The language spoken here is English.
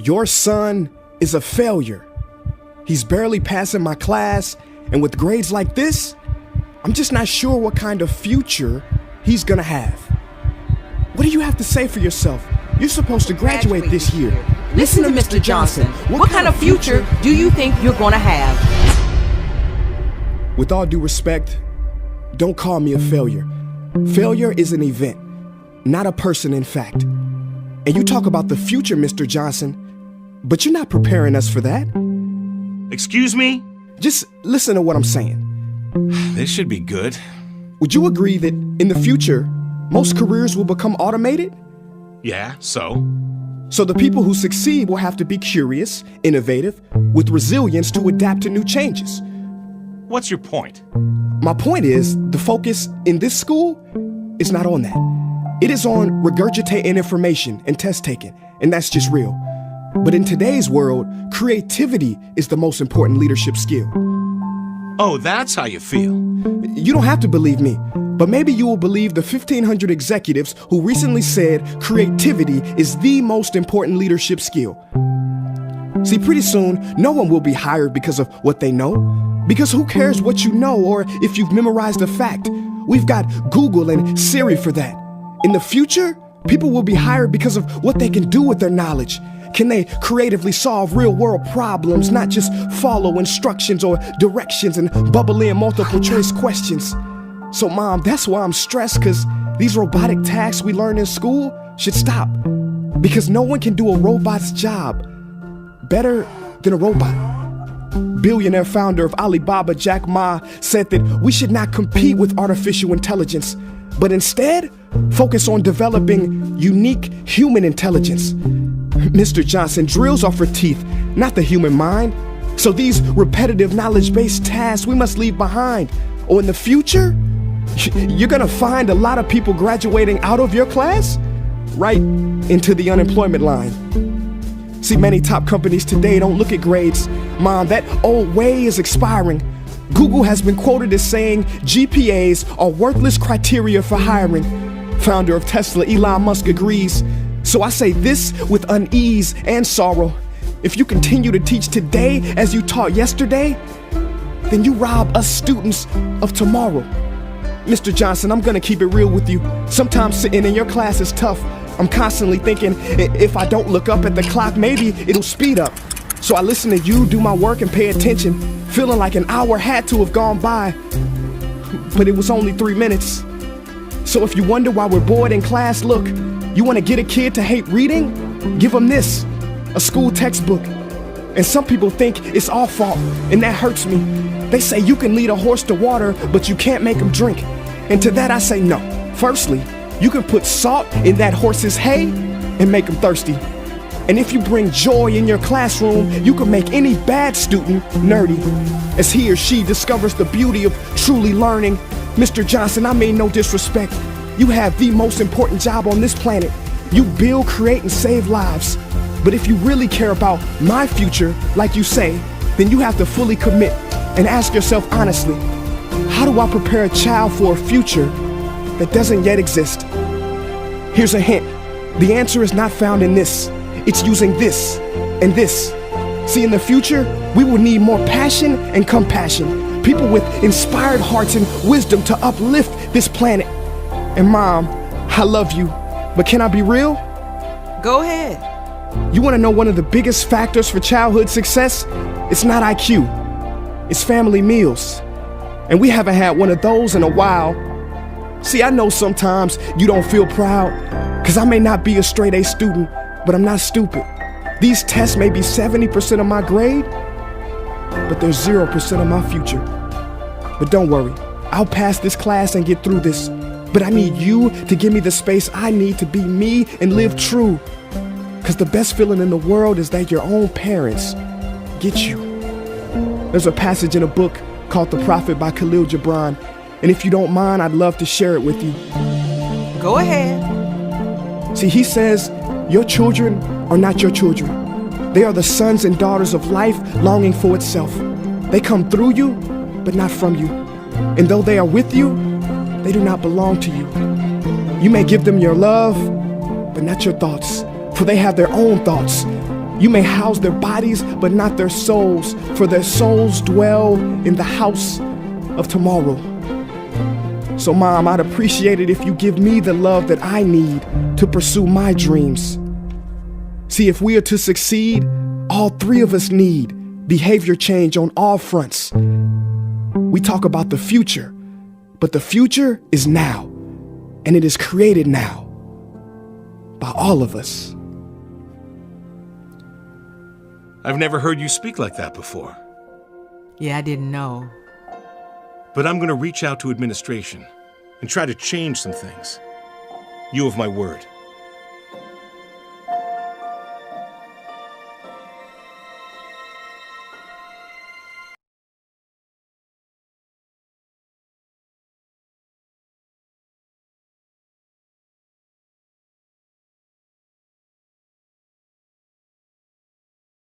Your son is a failure. He's barely passing my class, and with grades like this, I'm just not sure what kind of future he's gonna have. What do you have to say for yourself? You're supposed to graduate this year. Listen to Mr. Johnson. What kind of future do you think you're going to have? With all due respect, don't call me a failure. Failure is an event, not a person, in fact. And you talk about the future, Mr. Johnson, but you're not preparing us for that. Excuse me? Just listen to what I'm saying. This should be good. Would you agree that in the future, most careers will become automated? Yeah, so? So the people who succeed will have to be curious, innovative, with resilience to adapt to new changes. What's your point? My point is, the focus in this school is not on that. It is on regurgitating information and test taking, and that's just real. But in today's world, creativity is the most important leadership skill. Oh, that's how you feel. You don't have to believe me, but maybe you will believe the 1,500 executives who recently said creativity is the most important leadership skill. See, pretty soon, no one will be hired because of what they know. Because who cares what you know or if you've memorized a fact? We've got Google and Siri for that. In the future, people will be hired because of what they can do with their knowledge. Can they creatively solve real-world problems, not just follow instructions or directions and bubble in multiple choice questions? So, Mom, that's why I'm stressed, because these robotic tasks we learn in school should stop. Because no one can do a robot's job better than a robot. Billionaire founder of Alibaba, Jack Ma, said that we should not compete with artificial intelligence, but instead focus on developing unique human intelligence. Mr. Johnson, drills are for teeth, not the human mind. So these repetitive knowledge-based tasks we must leave behind. Or in the future, you're gonna find a lot of people graduating out of your class right into the unemployment line. See, many top companies today don't look at grades. Mom, that old way is expiring. Google has been quoted as saying GPAs are worthless criteria for hiring. Founder of Tesla, Elon Musk, agrees. So I say this with unease and sorrow. If you continue to teach today as you taught yesterday, then you rob us students of tomorrow. Mr. Johnson, I'm gonna keep it real with you. Sometimes sitting in your class is tough. I'm constantly thinking, if I don't look up at the clock, maybe it'll speed up. So I listen to you do my work and pay attention, feeling like an hour had to have gone by, but it was only 3 minutes. So if you wonder why we're bored in class, look, you wanna get a kid to hate reading? Give them this, a school textbook. And some people think it's our fault, and that hurts me. They say you can lead a horse to water, but you can't make him drink. And to that I say no. Firstly, you can put salt in that horse's hay and make him thirsty. And if you bring joy in your classroom, you can make any bad student nerdy, as he or she discovers the beauty of truly learning. Mr. Johnson, I mean no disrespect. You have the most important job on this planet. You build, create, and save lives. But if you really care about my future, like you say, then you have to fully commit and ask yourself honestly, how do I prepare a child for a future that doesn't yet exist? Here's a hint. The answer is not found in this. It's using this and this. See, in the future, we will need more passion and compassion. People with inspired hearts and wisdom to uplift this planet. And Mom, I love you, but can I be real? Go ahead. You want to know one of the biggest factors for childhood success? It's not IQ. It's family meals. And we haven't had one of those in a while. See, I know sometimes you don't feel proud, because I may not be a straight A student, but I'm not stupid. These tests may be 70% of my grade, but they're 0% of my future. But don't worry, I'll pass this class and get through this. But I need you to give me the space I need to be me and live true. Because the best feeling in the world is that your own parents get you. There's a passage in a book called The Prophet by Khalil Gibran. And if you don't mind, I'd love to share it with you. Go ahead. See, he says, your children are not your children. They are the sons and daughters of life longing for itself. They come through you, but not from you. And though they are with you, they do not belong to you. You may give them your love, but not your thoughts, for they have their own thoughts. You may house their bodies, but not their souls, for their souls dwell in the house of tomorrow. So, Mom, I'd appreciate it if you give me the love that I need to pursue my dreams. See, if we are to succeed, all three of us need behavior change on all fronts. We talk about the future, but the future is now, and it is created now by all of us. I've never heard you speak like that before. Yeah, I didn't know. But I'm going to reach out to administration and try to change some things. You have my word.